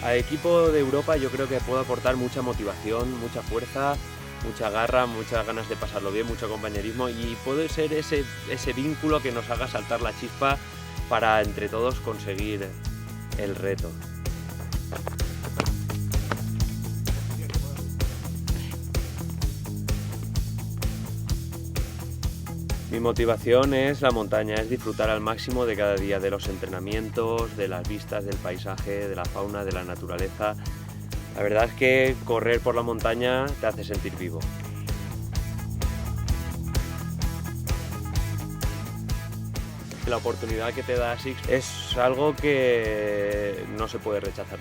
Al equipo de Europa yo creo que puedo aportar mucha motivación, mucha fuerza, mucha garra, muchas ganas de pasarlo bien, mucho compañerismo y puede ser ese vínculo que nos haga saltar la chispa para entre todos conseguir el reto. Mi motivación es la montaña, es disfrutar al máximo de cada día, de los entrenamientos, de las vistas, del paisaje, de la fauna, de la naturaleza. La verdad es que correr por la montaña te hace sentir vivo. La oportunidad que te da ASICS es algo que no se puede rechazar.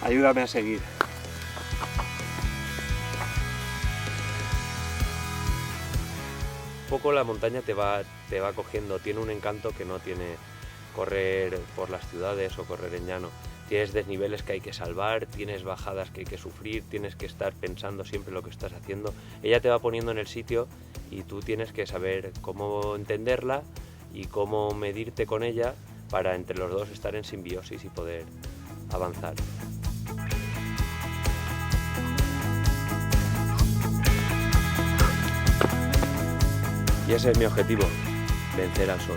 Ayúdame a seguir. Un poco la montaña te va cogiendo, tiene un encanto que no tiene correr por las ciudades o correr en llano. Tienes desniveles que hay que salvar, tienes bajadas que hay que sufrir, tienes que estar pensando siempre lo que estás haciendo. Ella te va poniendo en el sitio y tú tienes que saber cómo entenderla y cómo medirte con ella para entre los dos estar en simbiosis y poder avanzar. Y ese es mi objetivo, vencer al sol.